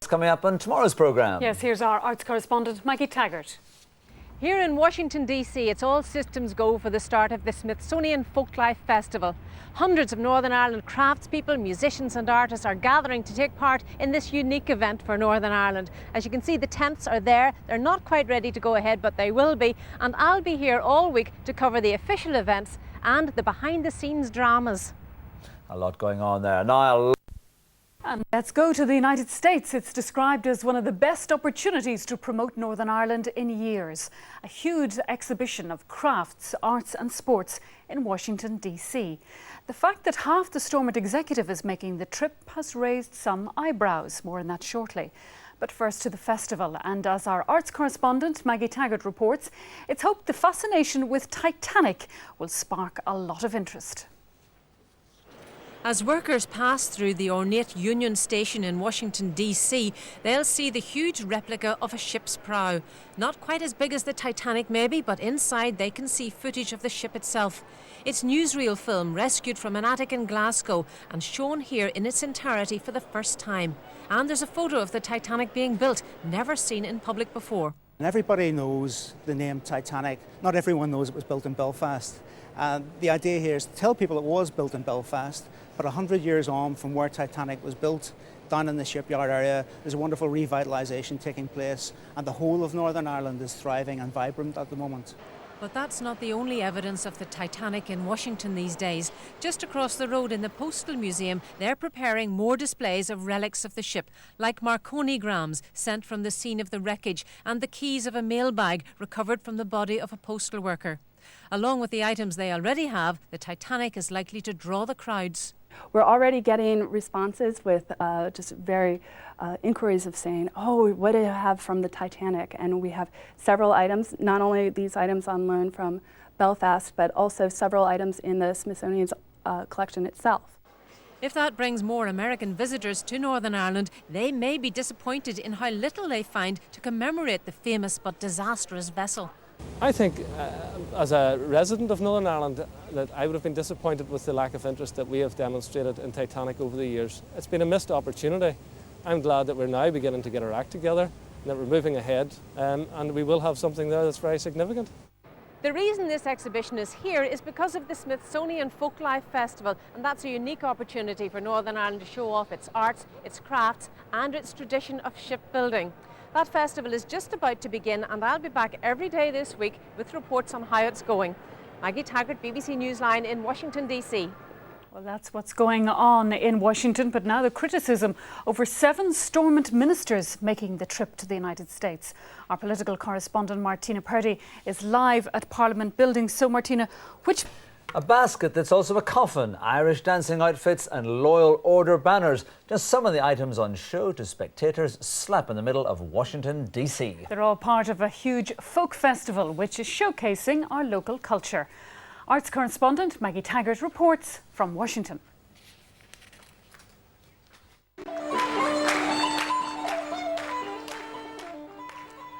Coming up on tomorrow's programme. Yes, here's our arts correspondent, Maggie Taggart. Here in Washington, D.C., it's all systems go for the start of the Smithsonian Folklife Festival. Hundreds of Northern Ireland craftspeople, musicians and artists are gathering to take part in this unique event for Northern Ireland. As you can see, the tents are there. They're not quite ready to go ahead, but they will be. And I'll be here all week to cover the official events and the behind-the-scenes dramas. A lot going on there. Niall. And let's go to the United States. It's described as one of the best opportunities to promote Northern Ireland in years. A huge exhibition of crafts, arts and sports in Washington, D.C. The fact that half the Stormont executive is making the trip has raised some eyebrows. More on that shortly. But first to the festival, and as our arts correspondent Maggie Taggart reports, it's hoped the fascination with Titanic will spark a lot of interest. As workers pass through the ornate Union Station in Washington, D.C., they'll see the huge replica of a ship's prow. Not quite as big as the Titanic maybe, but inside they can see footage of the ship itself. It's newsreel film rescued from an attic in Glasgow and shown here in its entirety for the first time. And there's a photo of the Titanic being built, never seen in public before. And everybody knows the name Titanic. Not everyone knows it was built in Belfast. The idea here is to tell people it was built in Belfast, but 100 years on from where Titanic was built, down in the shipyard area, there's a wonderful revitalisation taking place, and the whole of Northern Ireland is thriving and vibrant at the moment. But that's not the only evidence of the Titanic in Washington these days. Just across the road in the Postal Museum, they're preparing more displays of relics of the ship, like marconigrams sent from the scene of the wreckage and the keys of a mailbag recovered from the body of a postal worker. Along with the items they already have, the Titanic is likely to draw the crowds. We're already getting responses with just very inquiries of saying, oh, what do you have from the Titanic? And we have several items, not only these items on loan from Belfast, but also several items in the Smithsonian's collection itself. If that brings more American visitors to Northern Ireland, they may be disappointed in how little they find to commemorate the famous but disastrous vessel. I think, as a resident of Northern Ireland, that I would have been disappointed with the lack of interest that we have demonstrated in Titanic over the years. It's been a missed opportunity. I'm glad that we're now beginning to get our act together, and that we're moving ahead, and we will have something there that's very significant. The reason this exhibition is here is because of the Smithsonian Folklife Festival, and that's a unique opportunity for Northern Ireland to show off its arts, its crafts and its tradition of shipbuilding. That festival is just about to begin, and I'll be back every day this week with reports on how it's going. Maggie Taggart, BBC Newsline in Washington, D.C. Well, that's what's going on in Washington, but now the criticism over 7 Stormont ministers making the trip to the United States. Our political correspondent Martina Purdy is live at Parliament Building. So, Martina, A basket that's also a coffin, Irish dancing outfits and Loyal Order banners. Just some of the items on show to spectators slap in the middle of Washington, D.C. They're all part of a huge folk festival which is showcasing our local culture. Arts correspondent Maggie Taggart reports from Washington.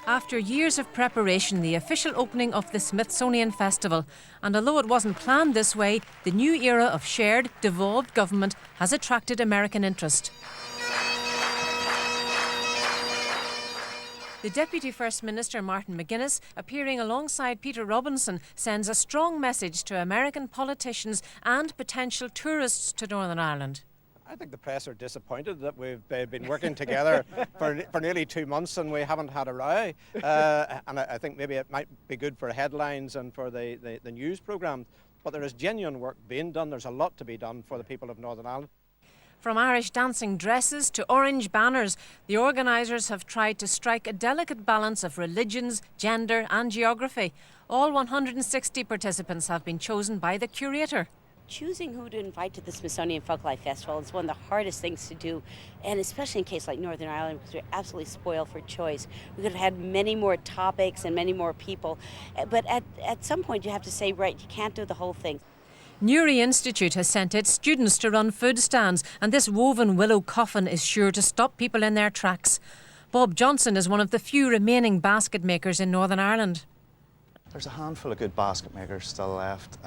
After years of preparation, the official opening of the Smithsonian Festival. And although it wasn't planned this way, the new era of shared, devolved government has attracted American interest. The Deputy First Minister, Martin McGuinness, appearing alongside Peter Robinson, sends a strong message to American politicians and potential tourists to Northern Ireland. I think the press are disappointed that we've been working together for nearly 2 months and we haven't had a row. And I think maybe it might be good for headlines and for the news programme. But there is genuine work being done. There's a lot to be done for the people of Northern Ireland. From Irish dancing dresses to orange banners, the organisers have tried to strike a delicate balance of religions, gender and geography. All 160 participants have been chosen by the curator. Choosing who to invite to the Smithsonian Folklife Festival is one of the hardest things to do, and especially in a case like Northern Ireland, because we're absolutely spoiled for choice. We could have had many more topics and many more people, but at some point you have to say, right, you can't do the whole thing. Newry Institute has sent its students to run food stands, and this woven willow coffin is sure to stop people in their tracks. Bob Johnson is one of the few remaining basket makers in Northern Ireland. There's a handful of good basket makers still left.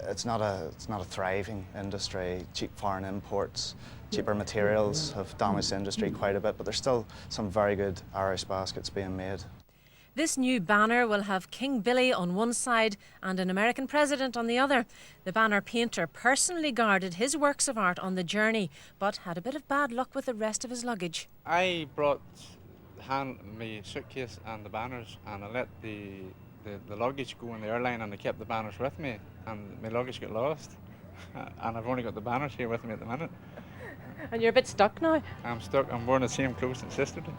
it's not a thriving industry. Cheap foreign imports, cheaper materials have damaged the industry quite a bit, but there's still some very good Irish baskets being made. This new banner will have King Billy on one side and an American president on the other. The banner painter personally guarded his works of art on the journey, but had a bit of bad luck with the rest of his luggage. I brought my suitcase and the banners, and I let the luggage go in the airline, and I kept the banners with me, and my luggage got lost. And I've only got the banners here with me at the minute. And you're a bit stuck now? I'm stuck. I'm wearing the same clothes as sister did.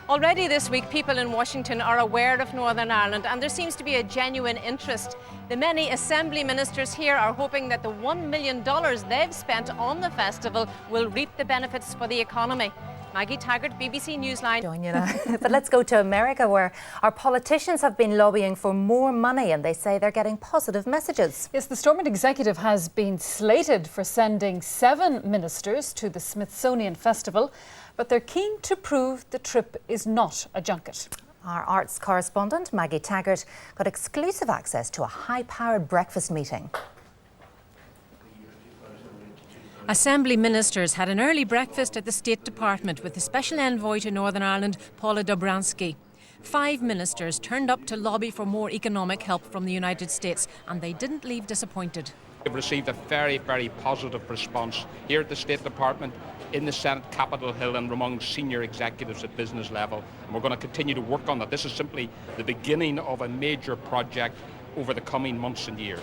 Already this week, people in Washington are aware of Northern Ireland, and there seems to be a genuine interest. The many Assembly ministers here are hoping that the $1 million they've spent on the festival will reap the benefits for the economy. Maggie Taggart, BBC Newsline. Join you now. But let's go to America, where our politicians have been lobbying for more money, and they say they're getting positive messages. Yes, the Stormont executive has been slated for sending 7 ministers to the Smithsonian Festival, but they're keen to prove the trip is not a junket. Our arts correspondent, Maggie Taggart, got exclusive access to a high-powered breakfast meeting. Assembly ministers had an early breakfast at the State Department with the Special Envoy to Northern Ireland, Paula Dobransky. 5 ministers turned up to lobby for more economic help from the United States, and they didn't leave disappointed. We've received a very, very positive response here at the State Department, in the Senate, Capitol Hill, and among senior executives at business level. And we're going to continue to work on that. This is simply the beginning of a major project over the coming months and years.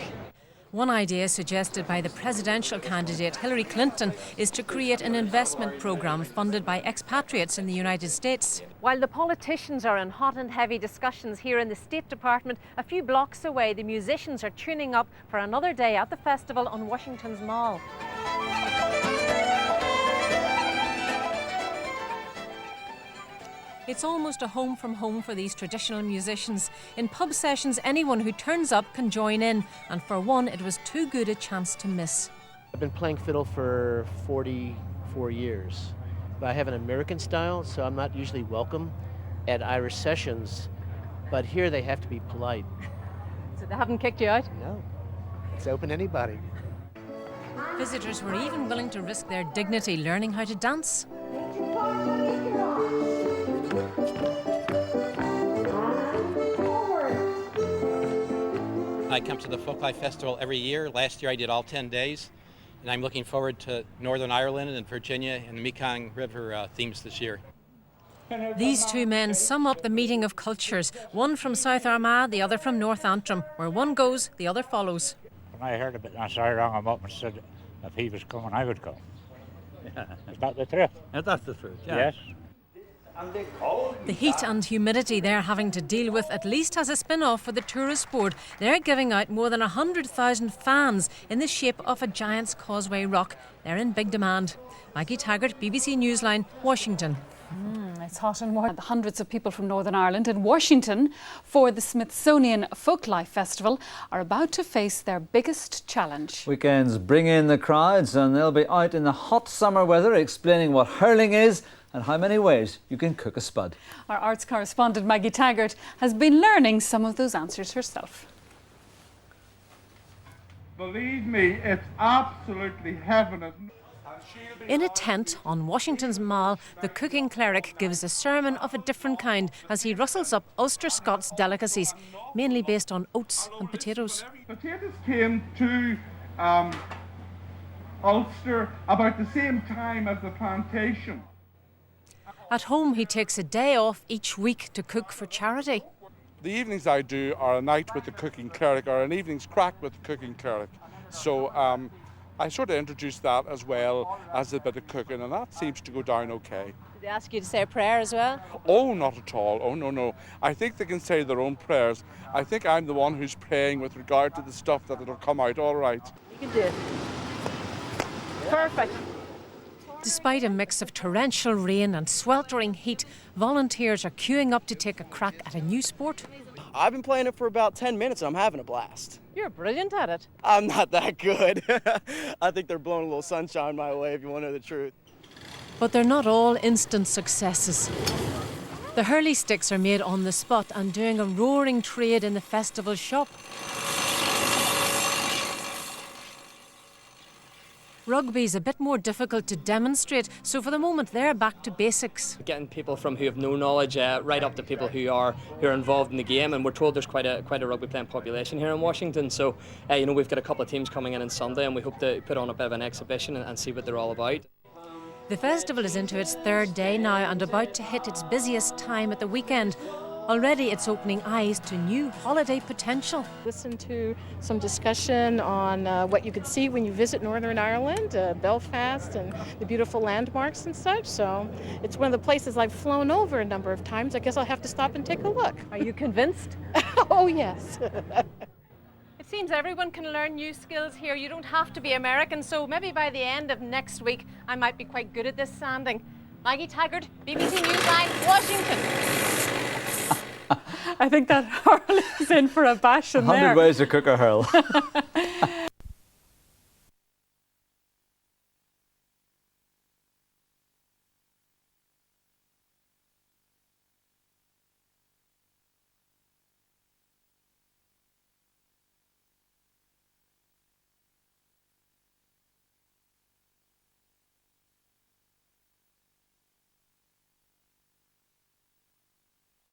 One idea suggested by the presidential candidate Hillary Clinton is to create an investment programme funded by expatriates in the United States. While the politicians are in hot and heavy discussions here in the State Department, a few blocks away the musicians are tuning up for another day at the festival on Washington's Mall. It's almost a home from home for these traditional musicians. In pub sessions, anyone who turns up can join in, and for one, it was too good a chance to miss. I've been playing fiddle for 44 years, but I have an American style, so I'm not usually welcome at Irish sessions, but here they have to be polite. So they haven't kicked you out? No, it's open to anybody. Visitors were even willing to risk their dignity learning how to dance. I come to the Folklife Festival every year. Last year I did all 10 days, and I'm looking forward to Northern Ireland and Virginia and the Mekong River themes this year. These 2 men sum up the meeting of cultures, one from South Armagh, the other from North Antrim. Where one goes, the other follows. When I heard about it, I rang him up and said if he was coming, I would go. Yeah. Is that the truth? That's the truth, yeah. Yes. The heat and humidity they're having to deal with at least has a spin-off for the tourist board. They're giving out more than 100,000 fans in the shape of a Giant's Causeway rock. They're in big demand. Maggie Taggart, BBC Newsline, Washington. It's hot and warm. Hundreds of people from Northern Ireland and Washington for the Smithsonian Folklife Festival are about to face their biggest challenge. Weekends bring in the crowds, and they'll be out in the hot summer weather explaining what hurling is and how many ways you can cook a spud. Our arts correspondent Maggie Taggart has been learning some of those answers herself. Believe me, it's absolutely heaven. In a tent on Washington's Mall, the cooking cleric gives a sermon of a different kind as he rustles up Ulster Scots delicacies, mainly based on oats and potatoes. Potatoes came to Ulster about the same time as the plantation. At home, he takes a day off each week to cook for charity. The evenings I do are a night with the cooking cleric, or an evening's crack with the cooking cleric. So I sort of introduce that as well as a bit of cooking, and that seems to go down okay. Did they ask you to say a prayer as well? Oh, not at all. Oh, no. I think they can say their own prayers. I think I'm the one who's praying with regard to the stuff that it'll come out all right. You can do it. Perfect. Despite a mix of torrential rain and sweltering heat, volunteers are queuing up to take a crack at a new sport. I've been playing it for about 10 minutes and I'm having a blast. You're brilliant at it. I'm not that good. I think they're blowing a little sunshine my way, if you want to know the truth. But they're not all instant successes. The hurley sticks are made on the spot and doing a roaring trade in the festival shop. Rugby's a bit more difficult to demonstrate, so for the moment they're back to basics. Getting people from who have no knowledge right up to people who are involved in the game, and we're told there's quite a rugby playing population here in Washington. So we've got a couple of teams coming in on Sunday, and we hope to put on a bit of an exhibition and see what they're all about. The festival is into its third day now and about to hit its busiest time at the weekend. Already it's opening eyes to new holiday potential. Listen to some discussion on what you could see when you visit Northern Ireland, Belfast and the beautiful landmarks and such. So it's one of the places I've flown over a number of times. I guess I'll have to stop and take a look. Are you convinced? Oh, yes. It seems everyone can learn new skills here. You don't have to be American, so maybe by the end of next week I might be quite good at this sanding. Maggie Taggart, BBC Newsline, Washington. I think that hurl is in for a bash in 100 there. ways to cook a hurl.